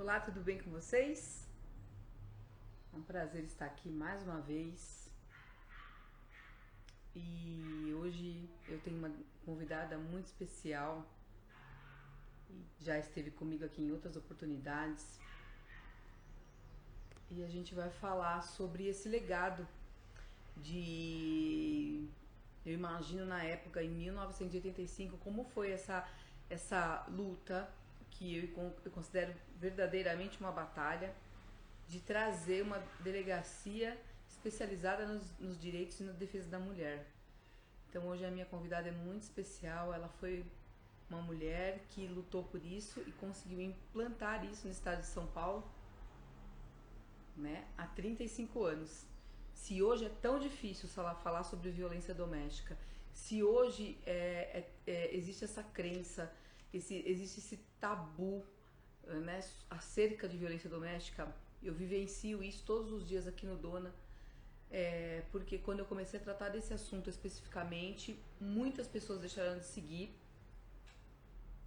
Olá, tudo bem com vocês? É um prazer estar aqui mais uma vez. E hoje eu tenho uma convidada muito especial. Já esteve comigo aqui em outras oportunidades. E a gente vai falar sobre esse legado de... Eu imagino na época, em 1985, como foi essa luta que eu considero verdadeiramente uma batalha de trazer uma delegacia especializada nos direitos e na defesa da mulher. Então hoje a minha convidada é muito especial, ela foi uma mulher que lutou por isso e conseguiu implantar isso no estado de São Paulo, né, há 35 anos. Se hoje é tão difícil falar sobre violência doméstica, se hoje existe essa crença, existe esse tabu, né, acerca de violência doméstica, eu vivencio isso todos os dias aqui no Dona, porque quando eu comecei a tratar desse assunto especificamente, muitas pessoas deixaram de seguir,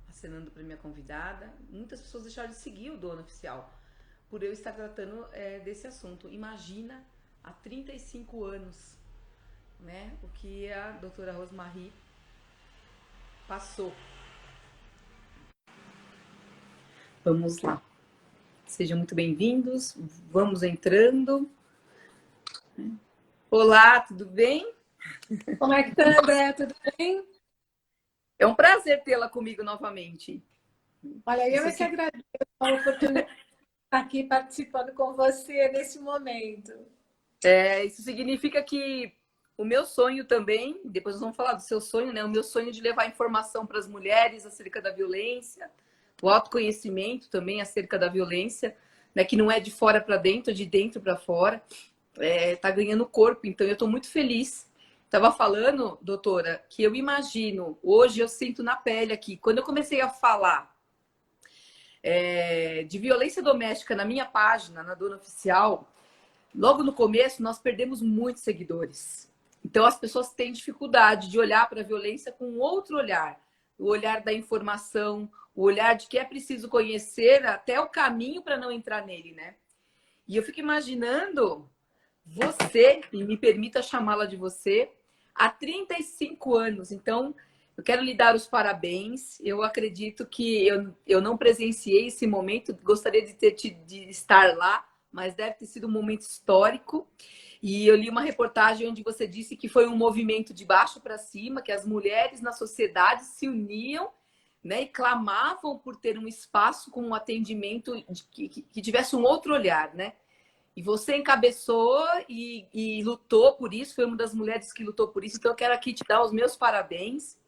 acenando para minha convidada, muitas pessoas deixaram de seguir o Dona Oficial, por eu estar tratando desse assunto. Imagina, há 35 anos, né, o que a doutora Rosemarie passou. Vamos lá. Sejam muito bem-vindos, vamos entrando. Olá, tudo bem? Como é que tá, André? Tudo bem? É um prazer tê-la comigo novamente. Olha, eu Isso é que aqui, agradeço a oportunidade de estar aqui participando com você nesse momento. isso significa que o meu sonho também, depois nós vamos falar do seu sonho, né? O meu sonho de levar informação para as mulheres acerca da violência, o autoconhecimento também acerca da violência, né? Que não é de fora para dentro, é de dentro para fora. Tá ganhando corpo, então eu estou muito feliz. Estava falando, doutora, que eu imagino, hoje eu sinto na pele aqui, quando eu comecei a falar de violência doméstica na minha página, na Dona Oficial, logo no começo nós perdemos muitos seguidores. Então as pessoas têm dificuldade de olhar para a violência com outro olhar, o olhar da informação, o olhar de que é preciso conhecer até o caminho para não entrar nele, né? E eu fico imaginando você, e me permita chamá-la de você, há 35 anos. Então, eu quero lhe dar os parabéns. Eu acredito que eu não presenciei esse momento, gostaria de estar lá, mas deve ter sido um momento histórico. E eu li uma reportagem onde você disse que foi um movimento de baixo para cima, que as mulheres na sociedade se uniam, né, e clamavam por ter um espaço com um atendimento que tivesse um outro olhar, né? E você encabeçou e lutou por isso, foi uma das mulheres que lutou por isso. Então, eu quero aqui te dar os meus parabéns.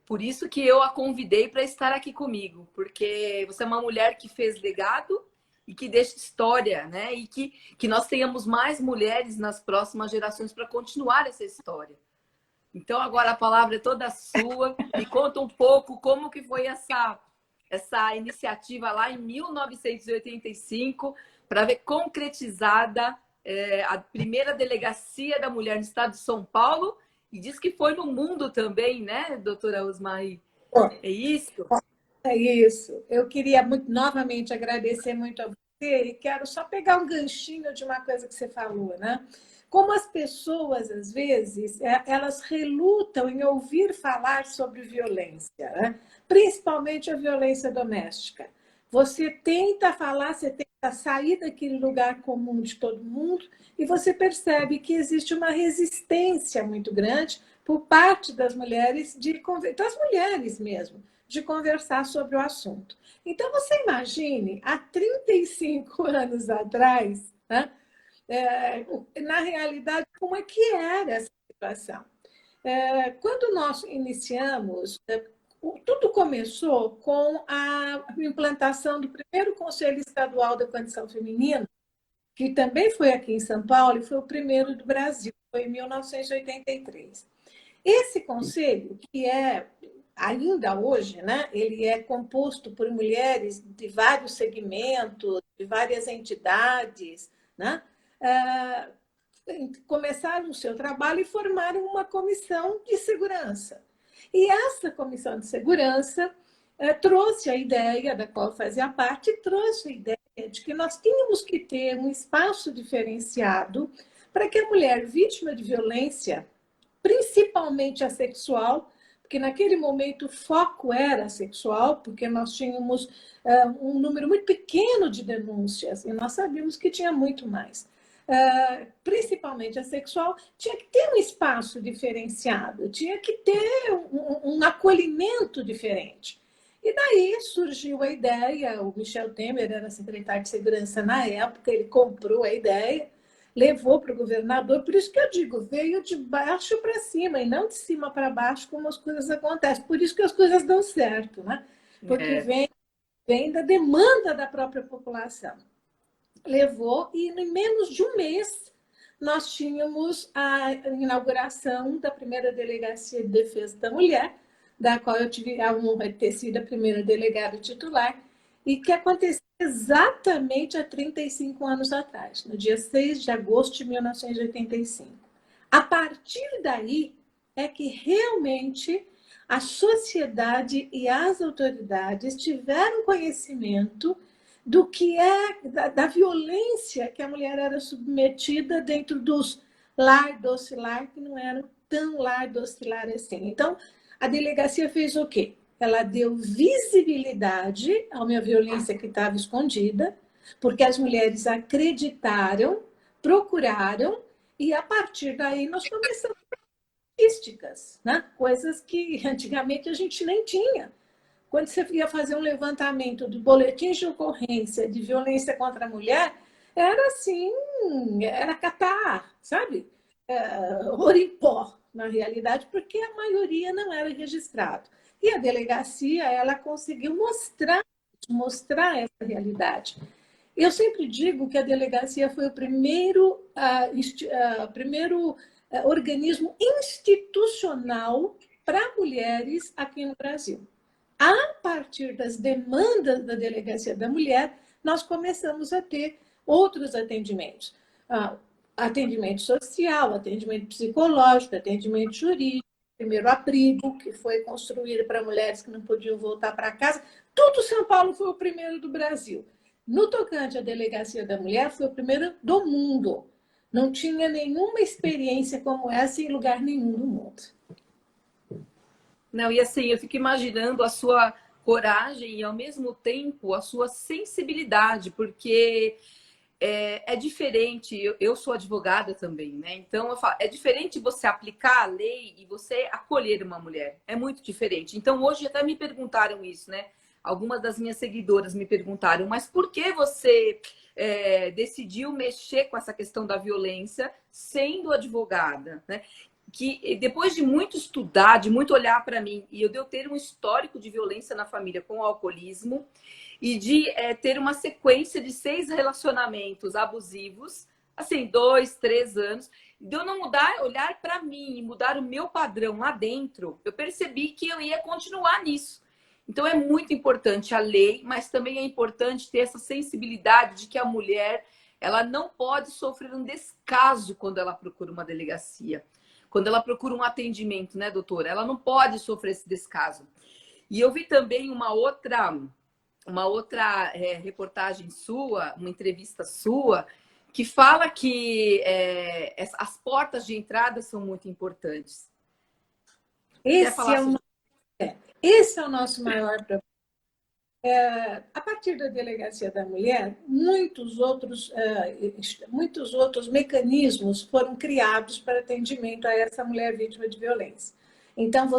Por isso que eu a convidei para estar aqui comigo, porque você é uma mulher que fez legado e que deixa história, né? E que nós tenhamos mais mulheres nas próximas gerações para continuar essa história. Então, agora a palavra é toda sua. Me conta um pouco como que foi essa iniciativa lá em 1985 para ver concretizada a primeira delegacia da mulher no estado de São Paulo, e diz que foi no mundo também, né, doutora Rosemarie? É isso? É isso. Eu queria novamente agradecer muito a você e quero só pegar um ganchinho de uma coisa que você falou, né? Como as pessoas, às vezes, elas relutam em ouvir falar sobre violência, né? Principalmente a violência doméstica. Você tenta falar, você tenta sair daquele lugar comum de todo mundo e você percebe que existe uma resistência muito grande por parte das mulheres, das mulheres mesmo, de conversar sobre o assunto. Então, você imagine, há 35 anos atrás, né, na realidade, como é que era essa situação. Quando nós iniciamos, tudo começou com a implantação do primeiro Conselho Estadual da Condição Feminina, que também foi aqui em São Paulo e foi o primeiro do Brasil, foi em 1983. Esse conselho, que é ainda hoje, né, ele é composto por mulheres de vários segmentos, de várias entidades, né, começaram o seu trabalho e formaram uma comissão de segurança. E essa comissão de segurança trouxe a ideia, da qual fazia parte, trouxe a ideia de que nós tínhamos que ter um espaço diferenciado para que a mulher vítima de violência, principalmente a sexual, porque naquele momento o foco era sexual, porque nós tínhamos um número muito pequeno de denúncias e nós sabíamos que tinha muito mais. Principalmente a sexual, tinha que ter um espaço diferenciado, tinha que ter um acolhimento diferente. E daí surgiu a ideia, o Michel Temer era secretário de Segurança na época, ele comprou a ideia, levou para o governador, por isso que eu digo, veio de baixo para cima e não de cima para baixo, como as coisas acontecem. Por isso que as coisas dão certo, né? Porque vem da demanda da própria população. Levou e em menos de um mês nós tínhamos a inauguração da primeira delegacia de defesa da mulher, da qual eu tive a honra de ter sido a primeira delegada titular, e que aconteceu exatamente há 35 anos atrás, no dia 6 de agosto de 1985. A partir daí é que realmente a sociedade e as autoridades tiveram conhecimento do que é da violência que a mulher era submetida dentro dos lar, doce lar, que não eram tão lar, doce lar assim. Então, a delegacia fez o quê? Ela deu visibilidade a uma violência que estava escondida, porque as mulheres acreditaram, procuraram, e a partir daí nós começamos estatísticas, né? Coisas que antigamente a gente nem tinha. Quando você ia fazer um levantamento do boletim de ocorrência de violência contra a mulher, era assim, era catar, sabe? Ouro em pó, na realidade, porque a maioria não era registrado. E a delegacia, ela conseguiu mostrar essa realidade. Eu sempre digo que a delegacia foi o primeiro organismo institucional para mulheres aqui no Brasil. A partir das demandas da Delegacia da Mulher, nós começamos a ter outros atendimentos. Atendimento social, atendimento psicológico, atendimento jurídico, primeiro abrigo, que foi construído para mulheres que não podiam voltar para casa. Tudo São Paulo foi o primeiro do Brasil. No tocante à Delegacia da Mulher, foi o primeiro do mundo. Não tinha nenhuma experiência como essa em lugar nenhum do mundo. Não, e assim, eu fico imaginando a sua coragem e, ao mesmo tempo, a sua sensibilidade, porque é diferente. Eu sou advogada também, né? Então, eu falo, é diferente você aplicar a lei e você acolher uma mulher. É muito diferente. Então, hoje até me perguntaram isso, né? Algumas das minhas seguidoras me perguntaram, mas por que você decidiu mexer com essa questão da violência sendo advogada, né? Que depois de muito estudar, de muito olhar para mim, e eu ter um histórico de violência na família com o alcoolismo, e de ter uma sequência de 6 relacionamentos abusivos, assim, 2, 3 anos, de eu não mudar, olhar para mim e mudar o meu padrão lá dentro, eu percebi que eu ia continuar nisso. Então é muito importante a lei, mas também é importante ter essa sensibilidade de que a mulher, ela não pode sofrer um descaso quando ela procura uma delegacia. Quando ela procura um atendimento, né, doutora? Ela não pode sofrer esse descaso. E eu vi também uma outra reportagem sua, uma entrevista sua, que fala que as portas de entrada são muito importantes. Esse é o nosso maior problema. A partir da Delegacia da Mulher, muitos outros mecanismos foram criados para atendimento a essa mulher vítima de violência. Então,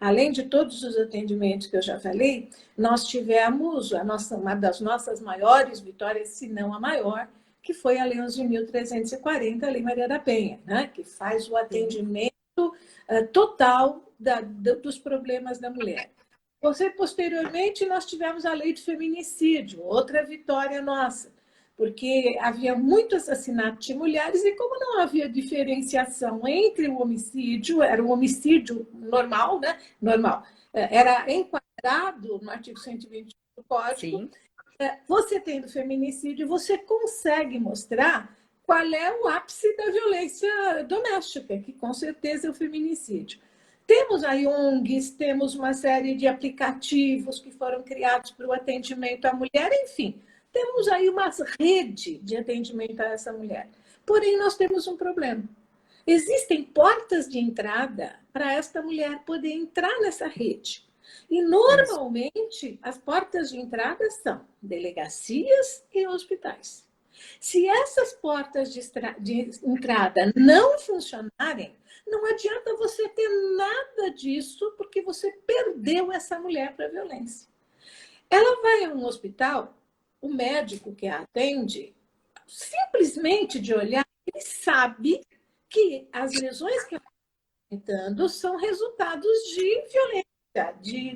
além de todos os atendimentos que eu já falei, nós tivemos uma das nossas maiores vitórias, se não a maior, que foi a Lei 11.340, a Lei Maria da Penha, né? Que faz o atendimento total dos problemas da mulher. Posteriormente, nós tivemos a lei do feminicídio, outra vitória nossa, porque havia muito assassinato de mulheres e como não havia diferenciação entre o homicídio, era um homicídio normal, né? Normal. Era enquadrado no artigo 120 do Código. Sim. Você tendo feminicídio, você consegue mostrar qual é o ápice da violência doméstica, que com certeza é o feminicídio. Temos aí ONGs, temos uma série de aplicativos que foram criados para o atendimento à mulher, enfim, temos aí uma rede de atendimento a essa mulher. Porém, nós temos um problema. Existem portas de entrada para esta mulher poder entrar nessa rede. E, normalmente, as portas de entrada são delegacias e hospitais. Se essas portas de entrada não funcionarem, não adianta você ter nada disso, porque você perdeu essa mulher para a violência. Ela vai a um hospital, o médico que a atende, simplesmente de olhar, ele sabe que as lesões que ela está enfrentando são resultados de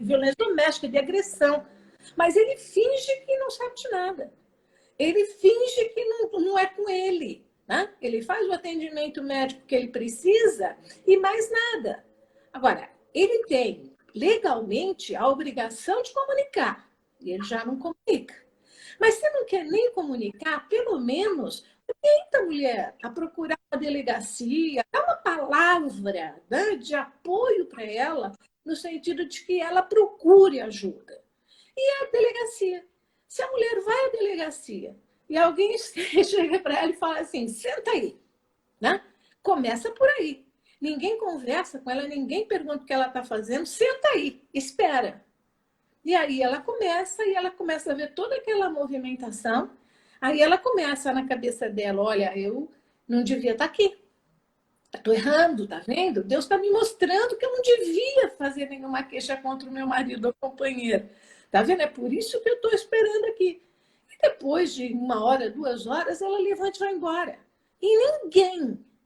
violência doméstica, de agressão. Mas ele finge que não sabe de nada. Ele finge que não é com ele. Né? Ele faz o atendimento médico que ele precisa e mais nada. Agora, ele tem legalmente a obrigação de comunicar. E ele já não comunica. Mas se não quer nem comunicar, pelo menos orienta a mulher a procurar uma delegacia, dá uma palavra, né, de apoio para ela, no sentido de que ela procure ajuda. E a delegacia. Se a mulher vai à delegacia e alguém chega para ela e fala assim, senta aí, né? Começa por aí. Ninguém conversa com ela, ninguém pergunta o que ela está fazendo, senta aí, espera. E aí ela começa a ver toda aquela movimentação, aí ela começa na cabeça dela, olha, eu não devia estar aqui. Estou errando, tá vendo? Deus está me mostrando que eu não devia fazer nenhuma queixa contra o meu marido ou companheiro. Tá vendo? É por isso que eu estou esperando aqui. E depois de 1 hora, 2 horas, ela levanta e vai embora. E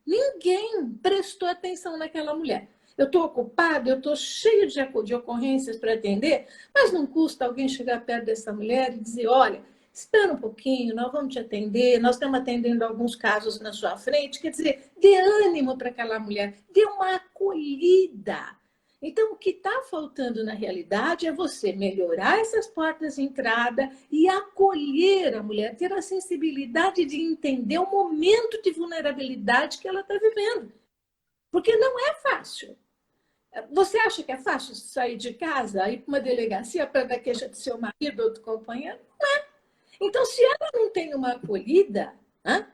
ninguém prestou atenção naquela mulher. Eu estou ocupada, eu estou cheia de ocorrências para atender, mas não custa alguém chegar perto dessa mulher e dizer, olha, espera um pouquinho, nós vamos te atender, nós estamos atendendo alguns casos na sua frente. Quer dizer, dê ânimo para aquela mulher, dê uma acolhida. Então, o que está faltando na realidade é você melhorar essas portas de entrada e acolher a mulher, ter a sensibilidade de entender o momento de vulnerabilidade que ela está vivendo. Porque não é fácil. Você acha que é fácil sair de casa, ir para uma delegacia para dar queixa do seu marido ou do companheiro? Não é. Então, se ela não tem uma acolhida, né?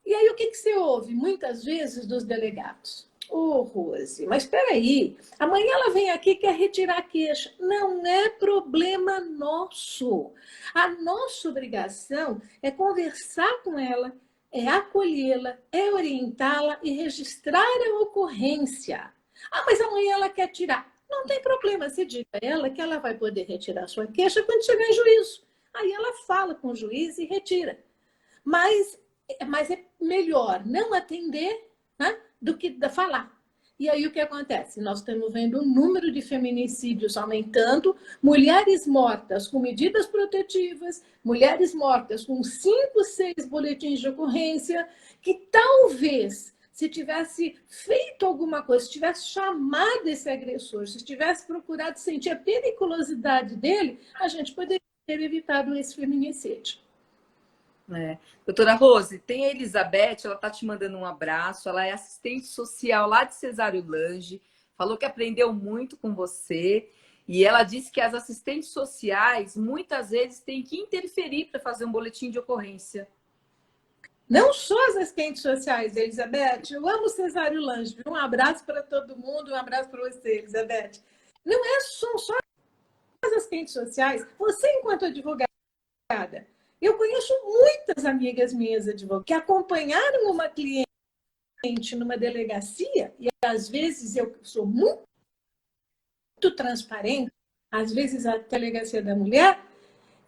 E aí o que você ouve muitas vezes dos delegados? Ô, Rose, mas espera aí, amanhã ela vem aqui e quer retirar a queixa. Não é problema nosso. A nossa obrigação é conversar com ela, é acolhê-la, é orientá-la e registrar a ocorrência. Ah, mas amanhã ela quer tirar. Não tem problema, você diga a ela que ela vai poder retirar a sua queixa quando chegar em juízo. Aí ela fala com o juiz e retira. Mas é melhor não atender, né, do que falar. E aí o que acontece? Nós estamos vendo o número de feminicídios aumentando, mulheres mortas com medidas protetivas, mulheres mortas com 5, 6 boletins de ocorrência, que talvez, se tivesse feito alguma coisa, se tivesse chamado esse agressor, se tivesse procurado sentir a periculosidade dele, a gente poderia ter evitado esse feminicídio. Doutora Rose, tem a Elizabeth, ela está te mandando um abraço, ela é assistente social lá de Cesário Lange, falou que aprendeu muito com você e ela disse que as assistentes sociais muitas vezes têm que interferir para fazer um boletim de ocorrência. Não só as assistentes sociais, Elizabeth, eu amo Cesário Lange, um abraço para todo mundo, um abraço para você, Elizabeth. Não são só as assistentes sociais, você enquanto advogada, eu conheço muitas amigas minhas advogadas que acompanharam uma cliente numa delegacia, e às vezes eu sou muito transparente, às vezes a delegacia da mulher,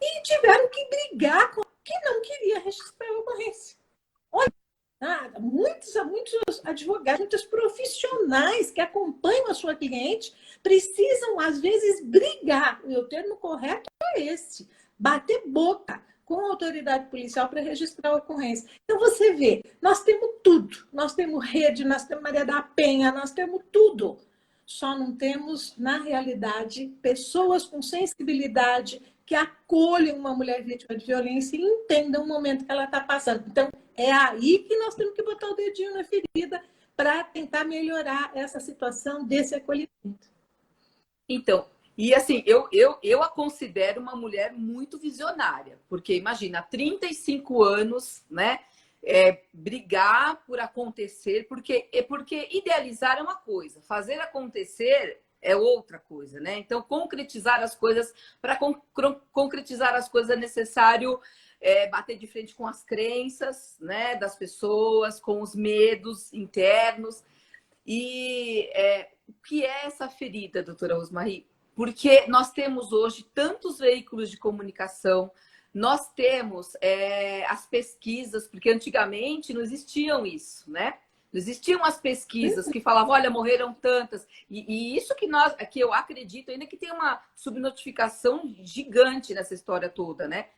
e tiveram que brigar com quem não queria registrar a ocorrência. Olha, muitos advogados, muitos profissionais que acompanham a sua cliente precisam, às vezes, brigar. O termo correto é esse, bater boca com a autoridade policial para registrar a ocorrência. Então, você vê, nós temos tudo. Nós temos rede, nós temos Maria da Penha, nós temos tudo. Só não temos, na realidade, pessoas com sensibilidade que acolham uma mulher vítima de violência e entendam o momento que ela está passando. Então, é aí que nós temos que botar o dedinho na ferida para tentar melhorar essa situação desse acolhimento. Então, e assim, eu a considero uma mulher muito visionária, porque imagina, há 35 anos, né? Brigar por acontecer, porque idealizar é uma coisa, fazer acontecer é outra coisa, né? Então, concretizar as coisas, para concretizar as coisas é necessário bater de frente com as crenças, né, das pessoas, com os medos internos. E o que é essa ferida, doutora Rosmarie? Porque nós temos hoje tantos veículos de comunicação, nós temos as pesquisas, porque antigamente não existiam isso, né? Não existiam as pesquisas que falavam, olha, morreram tantas. E isso que eu acredito ainda que tem uma subnotificação gigante nessa história toda, né?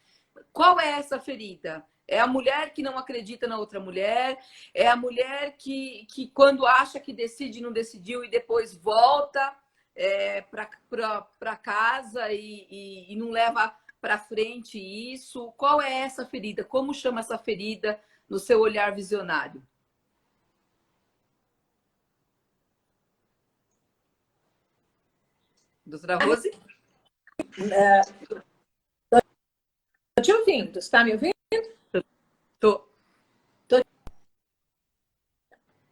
Qual é essa ferida? É a mulher que não acredita na outra mulher, é a mulher que quando acha que decide, não decidiu e depois volta para casa e não leva para frente isso. Qual é essa ferida? Como chama essa ferida no seu olhar visionário? Doutora Rose? Estou te ouvindo, está me ouvindo? Tô.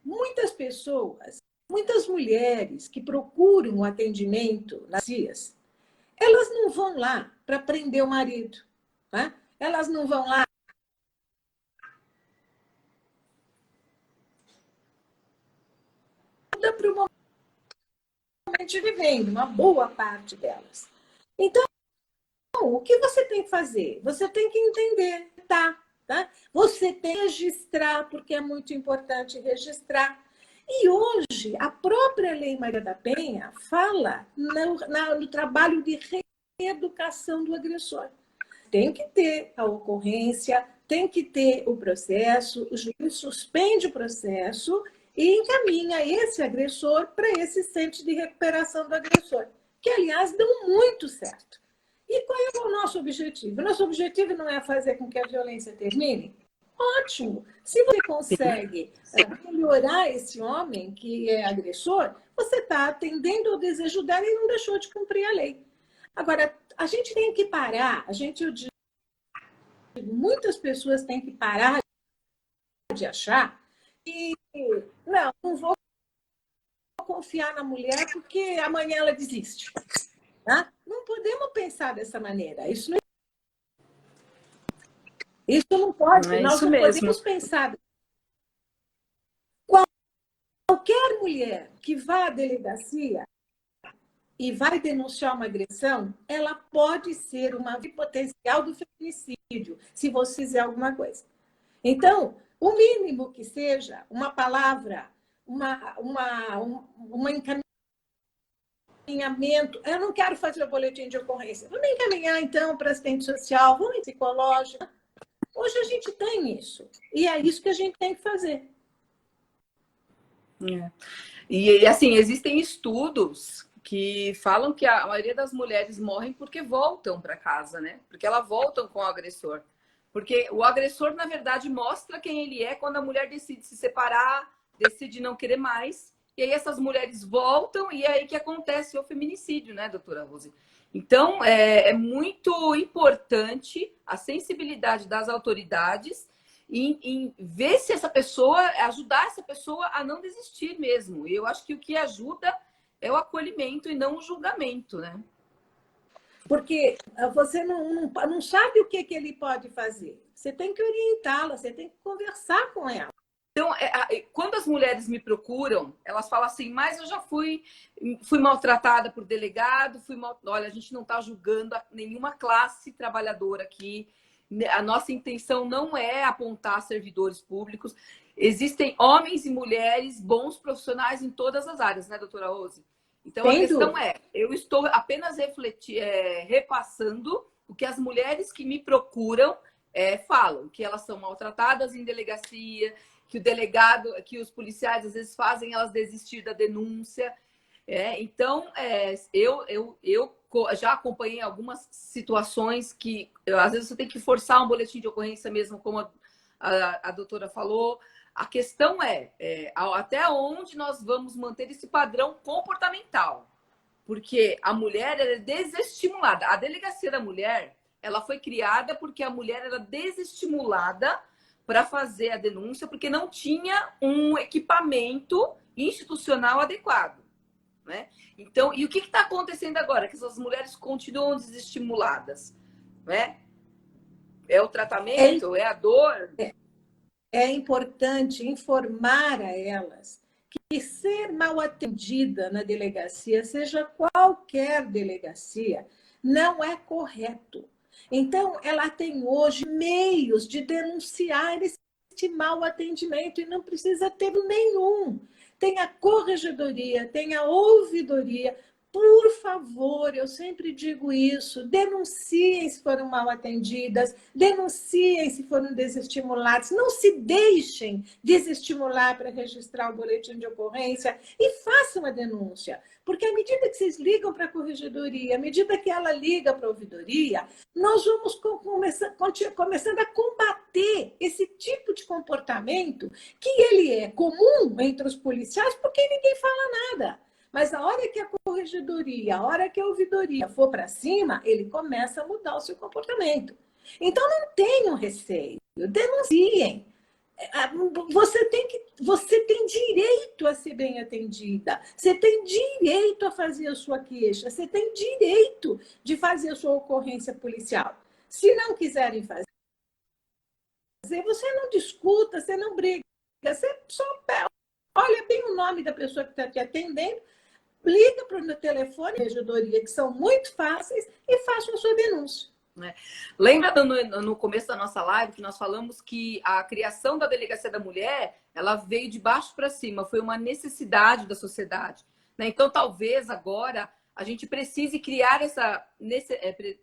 Muitas pessoas, muitas mulheres que procuram o atendimento nas CIAs, elas não vão lá para prender o marido, né? Elas não vão lá para o momento vivendo, uma boa parte delas. Então, o que você tem que fazer? Você tem que entender, tá? Você tem que registrar, porque é muito importante registrar. E hoje, a própria Lei Maria da Penha fala no trabalho de reeducação do agressor. Tem que ter a ocorrência, tem que ter o processo, o juiz suspende o processo e encaminha esse agressor para esse centro de recuperação do agressor, que, aliás, dão muito certo. E qual é o nosso objetivo? Nosso objetivo não é fazer com que a violência termine? Ótimo! Se você consegue melhorar esse homem que é agressor, você está atendendo ao desejo dela e não deixou de cumprir a lei. Agora, a gente tem que parar, eu digo, muitas pessoas têm que parar de achar que não vou confiar na mulher porque amanhã ela desiste. Tá? Não podemos pensar dessa maneira. Isso não pode. Não é Nós isso não mesmo. podemos pensar. Qualquer mulher que vá à delegacia e vai denunciar uma agressão, ela pode ser uma potencial do feminicídio, se você fizer alguma coisa. Então, o mínimo que seja uma palavra, um encaminhamento. Eu não quero fazer o boletim de ocorrência. Vamos encaminhar, então, para assistente social, vamos em psicológico. Hoje a gente tem isso. E é isso que a gente tem que fazer. E assim, existem estudos que falam que a maioria das mulheres morrem porque voltam para casa, né? Porque elas voltam com o agressor. Porque o agressor, na verdade, mostra quem ele é quando a mulher decide se separar, decide não querer mais. E aí essas mulheres voltam e é aí que acontece o feminicídio, né, doutora Rose? Então, é muito importante a sensibilidade das autoridades em ver se essa pessoa, ajudar essa pessoa a não desistir mesmo. E eu acho que o que ajuda é o acolhimento e não o julgamento, né? Porque você não sabe o que ele pode fazer. Você tem que orientá-la, você tem que conversar com ela. Então, quando as mulheres me procuram, elas falam assim, mas eu já fui maltratada por delegado, olha, a gente não está julgando nenhuma classe trabalhadora aqui. A nossa intenção não é apontar servidores públicos. Existem homens e mulheres bons profissionais em todas as áreas, né, doutora Rose? Então, a questão eu estou apenas repassando o que as mulheres que me procuram falam, que elas são maltratadas em delegacia, que o delegado, que os policiais às vezes fazem elas desistir da denúncia. Então, eu já acompanhei algumas situações que às vezes você tem que forçar um boletim de ocorrência mesmo, como a doutora falou. A questão até onde nós vamos manter esse padrão comportamental. Porque a mulher ela é desestimulada. A delegacia da mulher, ela foi criada porque a mulher era desestimulada para fazer a denúncia, porque não tinha um equipamento institucional adequado, né? Então, e o que está acontecendo agora? Que essas mulheres continuam desestimuladas, né? É o tratamento, é a dor. É importante informar a elas que ser mal atendida na delegacia, seja qualquer delegacia, não é correto. Então, ela tem hoje meios de denunciar este mau atendimento e não precisa ter nenhum. Tem a corregedoria, tem a ouvidoria. Por favor, eu sempre digo isso, denunciem se foram mal atendidas, denunciem se foram desestimuladas, não se deixem desestimular para registrar o boletim de ocorrência e façam a denúncia. Porque à medida que vocês ligam para a corregedoria, à medida que ela liga para a ouvidoria, nós vamos começando a combater esse tipo de comportamento que ele é comum entre os policiais porque ninguém fala nada. Mas a hora que a corregedoria, a hora que a ouvidoria for para cima, ele começa a mudar o seu comportamento. Então, não tenham receio, denunciem. Você tem direito a ser bem atendida, você tem direito a fazer a sua queixa, você tem direito de fazer a sua ocorrência policial. Se não quiserem fazer, você não discuta, você não briga, você só olha bem o nome da pessoa que está te atendendo, liga para o meu telefone, corregedoria, que são muito fáceis, e faça a sua denúncia. Lembra no começo da nossa live que nós falamos que a criação da Delegacia da Mulher, ela veio de baixo para cima, foi uma necessidade da sociedade, né? Então, talvez agora a gente precise criar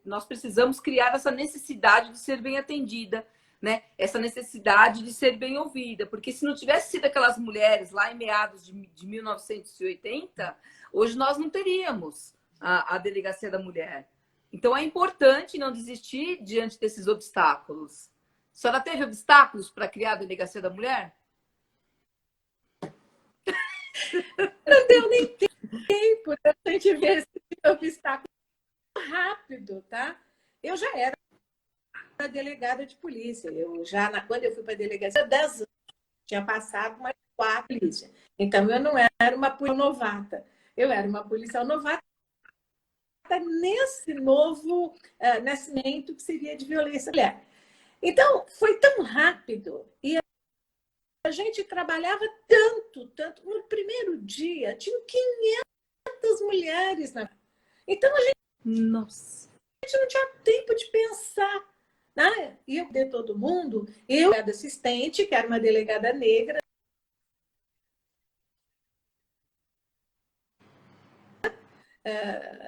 nós precisamos criar essa necessidade de ser bem atendida, né? Essa necessidade de ser bem ouvida, porque se não tivesse sido aquelas mulheres lá em meados de 1980, hoje nós não teríamos a Delegacia da Mulher. Então é importante não desistir diante desses obstáculos. A senhora teve obstáculos para criar a Delegacia da Mulher? Não deu nem tempo da gente ver esse obstáculo rápido, tá? Eu já era delegada de polícia. Quando eu fui para a delegacia, 10 anos, tinha passado mais 4 polícia. Então, eu não era uma policial novata. Eu era uma policial novata nesse novo nascimento que seria de violência mulher. Então, foi tão rápido e a gente trabalhava tanto. No primeiro dia, tinham 500 mulheres. Então, a gente não tinha tempo de pensar. E eu de todo mundo, eu era assistente, que era uma delegada negra.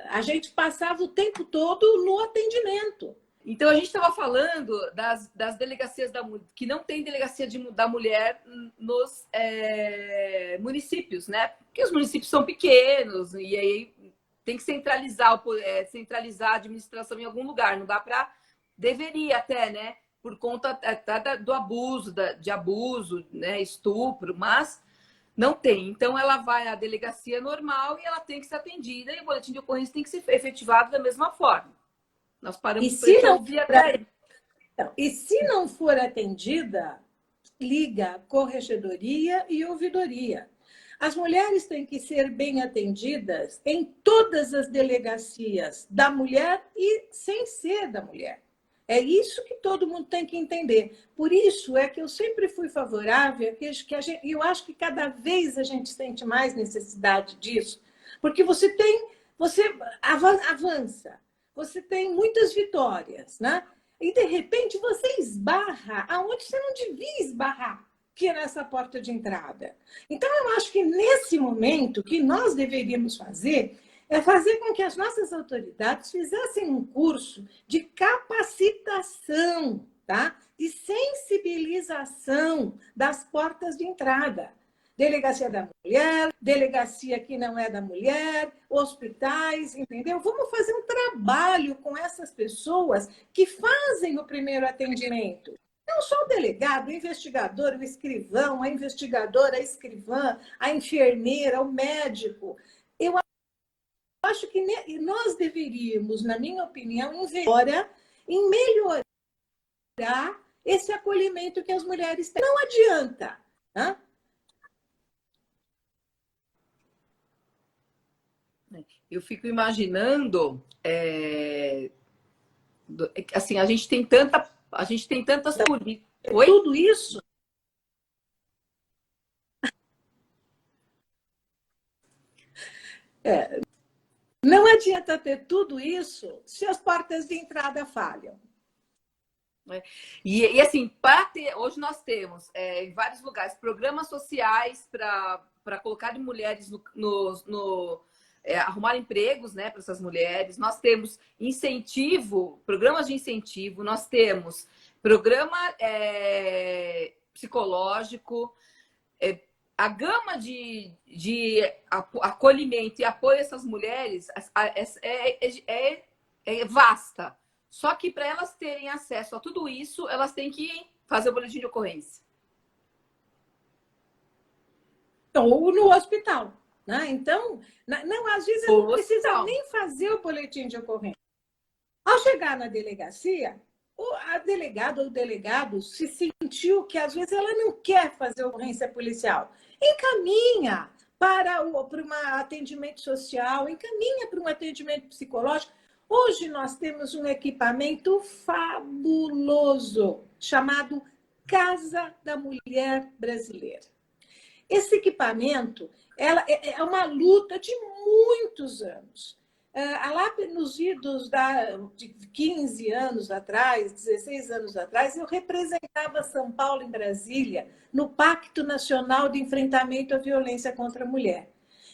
A gente passava o tempo todo no atendimento. Então, a gente estava falando das delegacias que não tem delegacia da mulher nos municípios, né? Porque os municípios são pequenos e aí tem que centralizar a administração em algum lugar. Não dá para... Deveria até, né? Por conta do abuso, de abuso, né? Estupro, mas não tem. Então, ela vai à delegacia normal e ela tem que ser atendida e o boletim de ocorrência tem que ser efetivado da mesma forma. Nós paramos para ouvir até... E se não for atendida, liga corregedoria e ouvidoria. As mulheres têm que ser bem atendidas em todas as delegacias da mulher e sem ser da mulher. É isso que todo mundo tem que entender. Por isso é que eu sempre fui favorável, e eu acho que cada vez a gente sente mais necessidade disso, porque você avança, você tem muitas vitórias, né? E, de repente, você esbarra aonde você não devia esbarrar, que é nessa porta de entrada. Então, eu acho que nesse momento, o que nós deveríamos fazer é fazer com que as nossas autoridades fizessem um curso de capacitação, tá? De sensibilização das portas de entrada. Delegacia da mulher, delegacia que não é da mulher, hospitais, entendeu? Vamos fazer um trabalho com essas pessoas que fazem o primeiro atendimento. Não só o delegado, o investigador, o escrivão, a investigadora, a escrivã, a enfermeira, o médico. Eu acho que nós deveríamos, na minha opinião, investir em melhorar esse acolhimento que as mulheres têm. Não adianta, né? Eu fico imaginando, assim, a gente tem tantas políticas. Tudo isso. Não adianta ter tudo isso se as portas de entrada falham. E assim, hoje nós temos em vários lugares programas sociais para colocar mulheres arrumar empregos, né, para essas mulheres. Nós temos programas de incentivo, nós temos programa psicológico, a gama de acolhimento e apoio a essas mulheres é vasta. Só que para elas terem acesso a tudo isso, elas têm que fazer o boletim de ocorrência. Ou no hospital. Né? Então, não, às vezes não precisa nem fazer o boletim de ocorrência. Ao chegar na delegacia, a delegada ou o delegado se sentiu que às vezes ela não quer fazer ocorrência policial. Encaminha para um atendimento social, encaminha para um atendimento psicológico. Hoje nós temos um equipamento fabuloso chamado Casa da Mulher Brasileira. Esse equipamento é uma luta de muitos anos. Lá nos idos de 15 anos atrás, 16 anos atrás, eu representava São Paulo em Brasília no Pacto Nacional de Enfrentamento à Violência contra a Mulher,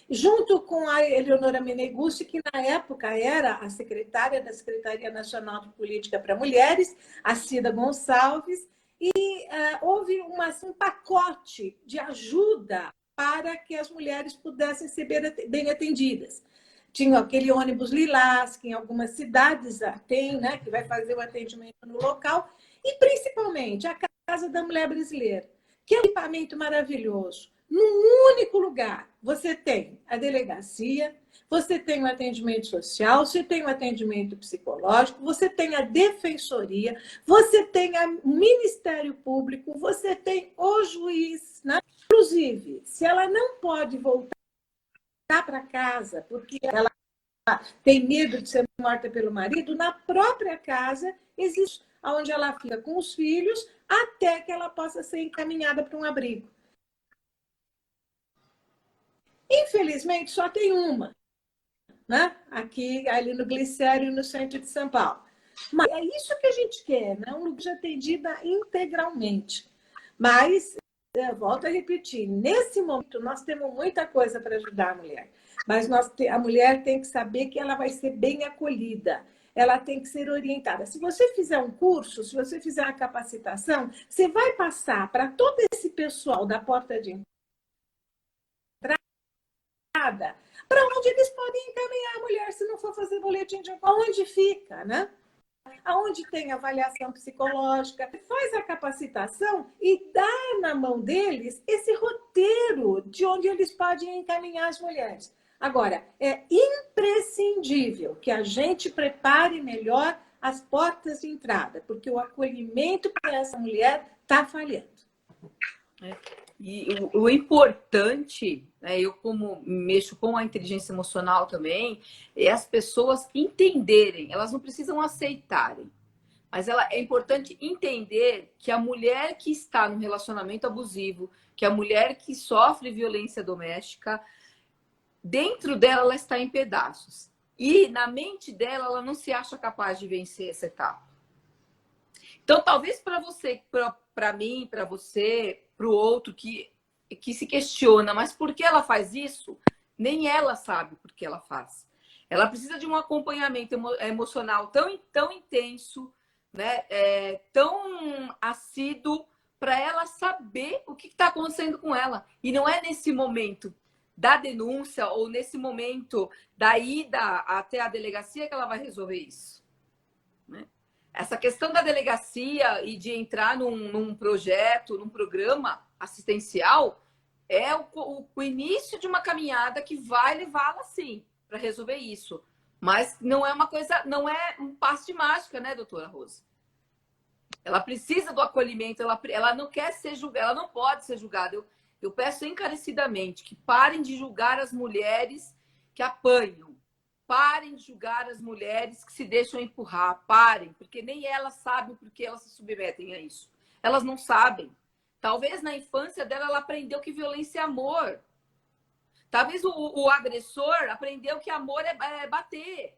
junto com a Eleonora Meneguzzi, que na época era a secretária da Secretaria Nacional de Política para Mulheres, a Cida Gonçalves, e houve um pacote de ajuda para que as mulheres pudessem ser bem atendidas. Tinha aquele ônibus lilás, que em algumas cidades tem, né, que vai fazer o atendimento no local, e principalmente a Casa da Mulher Brasileira, que é um equipamento maravilhoso. Num único lugar, você tem a delegacia, você tem o atendimento social, você tem o atendimento psicológico, você tem a defensoria, você tem o Ministério Público, você tem o juiz, né? Inclusive, se ela não pode voltar para casa porque ela tem medo de ser morta pelo marido, na própria casa existe onde ela fica com os filhos até que ela possa ser encaminhada para um abrigo. Infelizmente, só tem uma, né? Aqui, ali no Glicério, no centro de São Paulo. Mas é isso que a gente quer, né? Um lugar atendida integralmente. Mas, volto a repetir, nesse momento nós temos muita coisa para ajudar a mulher. Mas a mulher tem que saber que ela vai ser bem acolhida. Ela tem que ser orientada. Se você fizer um curso, se você fizer uma capacitação, você vai passar para todo esse pessoal da porta de entrada, para onde eles podem encaminhar a mulher se não for fazer boletim de ocorrência, onde fica, né? Aonde tem avaliação psicológica, faz a capacitação e dá na mão deles esse roteiro de onde eles podem encaminhar as mulheres. Agora, é imprescindível que a gente prepare melhor as portas de entrada, porque o acolhimento para essa mulher está falhando. E o importante, né, eu como mexo com a inteligência emocional também, é as pessoas entenderem, elas não precisam aceitarem, mas é importante entender que a mulher que está no relacionamento abusivo, que a mulher que sofre violência doméstica, dentro dela ela está em pedaços. E na mente dela ela não se acha capaz de vencer essa etapa. Então, talvez para você, para mim, para você, para o outro que se questiona, mas por que ela faz isso? Nem ela sabe por que ela faz. Ela precisa de um acompanhamento emocional tão intenso, né? Tão assíduo, para ela saber o que está acontecendo com ela. E não é nesse momento da denúncia ou nesse momento da ida até a delegacia que ela vai resolver isso, né? essa questão da delegacia e de entrar num projeto, num programa assistencial, é o início de uma caminhada que vai levá-la, sim, para resolver isso. Mas não é uma coisa, não é um passe de mágica, né, doutora Rose? Ela precisa do acolhimento, ela não quer ser julgada, ela não pode ser julgada. Eu peço encarecidamente que parem de julgar as mulheres que apanham. Parem de julgar as mulheres que se deixam empurrar. Parem, porque nem elas sabem por que elas se submetem a isso. Elas não sabem. Talvez na infância dela ela aprendeu que violência é amor. Talvez o agressor aprendeu que amor é bater.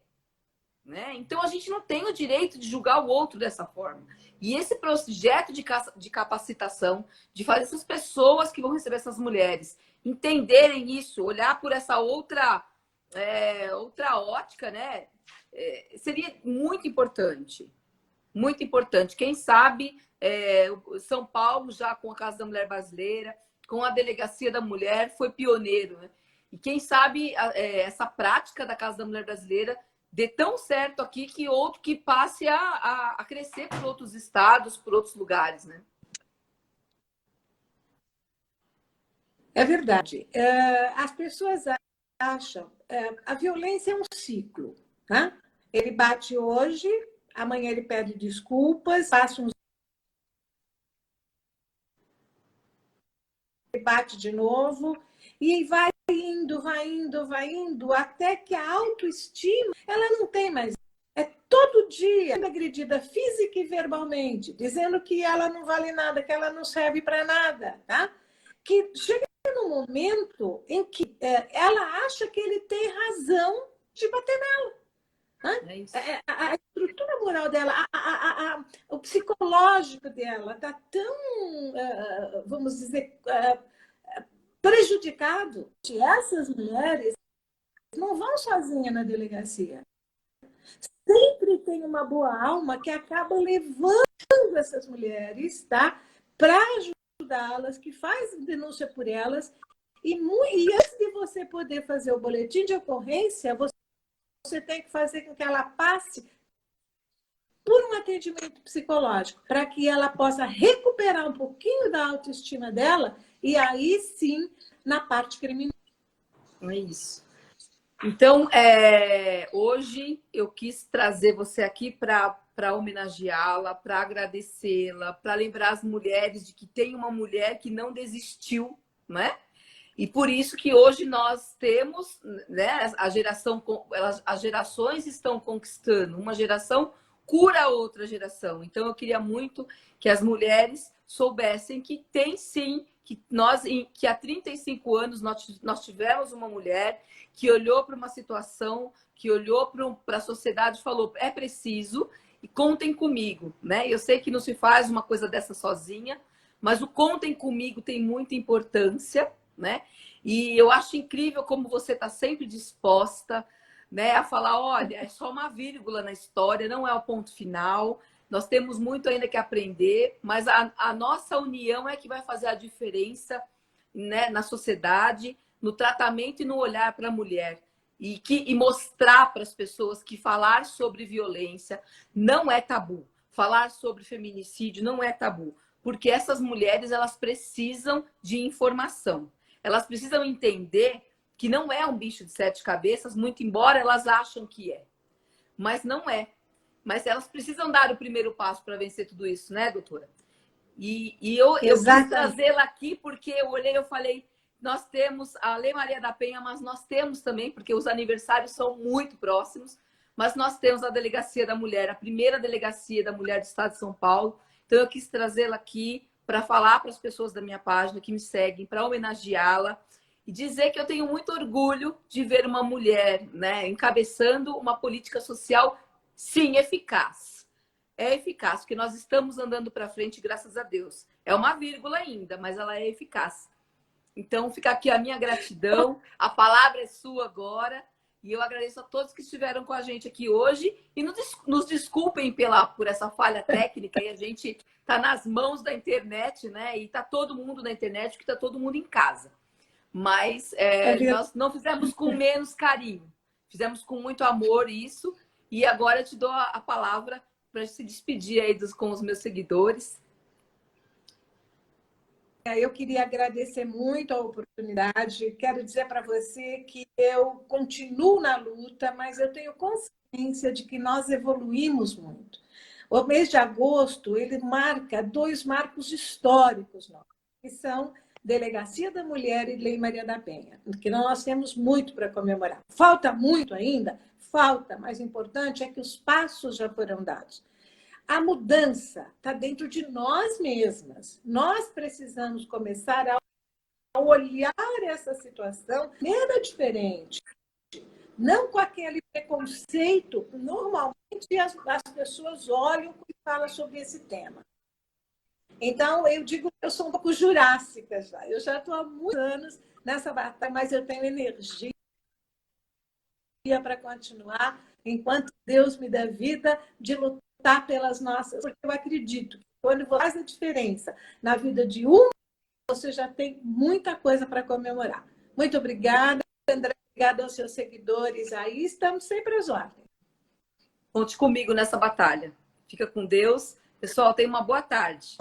Né? Então a gente não tem o direito de julgar o outro dessa forma. E esse projeto de capacitação, de fazer essas pessoas que vão receber essas mulheres entenderem isso, olhar por essa outra ótica, né? Seria muito importante. Muito importante. Quem sabe São Paulo, já com a Casa da Mulher Brasileira, com a Delegacia da Mulher, foi pioneiro. Né? E quem sabe essa prática da Casa da Mulher Brasileira dê tão certo aqui que passe a crescer por outros estados, por outros lugares, né? É verdade. As pessoas acham... a violência é um ciclo, tá? Ele bate hoje, amanhã ele pede desculpas, passa uns... ele bate de novo, e vai indo, até que a autoestima, ela não tem mais. É todo dia agredida física e verbalmente, dizendo que ela não vale nada, que ela não serve para nada, tá? Que chega no momento em que ela acha que ele tem razão de bater nela. A estrutura moral dela, o psicológico dela está tão, vamos dizer, prejudicado. E essas mulheres não vão sozinhas na delegacia. Sempre tem uma boa alma que acaba levando essas mulheres, tá? Para ajudá-las, que faz denúncia por elas. E antes de você poder fazer o boletim de ocorrência, você tem que fazer com que ela passe por um atendimento psicológico, para que ela possa recuperar um pouquinho da autoestima dela e aí sim na parte criminal. É isso. Então, hoje eu quis trazer você aqui para homenageá-la, para agradecê-la, para lembrar as mulheres de que tem uma mulher que não desistiu, né? E por isso que hoje nós temos, né, as gerações estão conquistando. Uma geração cura a outra geração. Então eu queria muito que as mulheres soubessem que tem sim, que há 35 anos nós tivemos uma mulher que olhou para uma situação, que olhou para a sociedade e falou: é preciso e contem comigo, né? Eu sei que não se faz uma coisa dessa sozinha, mas o contem comigo tem muita importância, né? E eu acho incrível como você está sempre disposta, né, a falar: olha, é só uma vírgula na história, não é o ponto final. Nós temos muito ainda que aprender, mas a nossa união é que vai fazer a diferença, né, na sociedade, no tratamento e no olhar para a mulher. E mostrar para as pessoas que falar sobre violência não é tabu. Falar sobre feminicídio não é tabu. Porque essas mulheres, elas precisam de informação. Elas precisam entender que não é um bicho de 7 cabeças, muito embora elas acham que é. Mas não é. Mas elas precisam dar o primeiro passo para vencer tudo isso, né, doutora? E eu quis trazê-la aqui porque eu olhei e eu falei: nós temos a Lei Maria da Penha, mas nós temos também, porque os aniversários são muito próximos, mas nós temos a Delegacia da Mulher, a primeira Delegacia da Mulher do Estado de São Paulo. Então eu quis trazê-la aqui para falar para as pessoas da minha página que me seguem, para homenageá-la e dizer que eu tenho muito orgulho de ver uma mulher, né, encabeçando uma política social, sim, eficaz. É eficaz, porque nós estamos andando para frente, graças a Deus. É uma vírgula ainda, mas ela é eficaz. Então, fica aqui a minha gratidão. A palavra é sua agora. E eu agradeço a todos que estiveram com a gente aqui hoje. E nos desculpem por essa falha técnica. E a gente está nas mãos da internet, né? E está todo mundo na internet, porque está todo mundo em casa. Mas nós não fizemos com menos carinho. Fizemos com muito amor isso. E agora eu te dou a palavra para se despedir aí com os meus seguidores. Eu queria agradecer muito a oportunidade. Quero dizer para você que eu continuo na luta, mas eu tenho consciência de que nós evoluímos muito. O mês de agosto, ele marca 2 marcos históricos nossos, que são Delegacia da Mulher e Lei Maria da Penha, que nós temos muito para comemorar. Falta muito ainda? Falta, mas o importante é que os passos já foram dados. A mudança está dentro de nós mesmas. Nós precisamos começar a olhar essa situação de maneira diferente. Não com aquele preconceito. Normalmente as pessoas olham e falam sobre esse tema. Então, eu digo que eu sou um pouco jurássica já. Eu já estou há muitos anos nessa batalha, mas eu tenho energia para continuar, enquanto Deus me dá vida, de lutar pelas nossas. Porque eu acredito que quando você faz a diferença na vida de você já tem muita coisa para comemorar. Muito obrigada, André. Obrigada aos seus seguidores aí. Estamos sempre às ordens. Conte comigo nessa batalha. Fica com Deus. Pessoal, tenha uma boa tarde.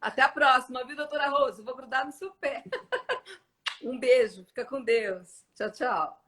Até a próxima, viu, doutora Rose? Vou grudar no seu pé. Um beijo. Fica com Deus. Tchau, tchau.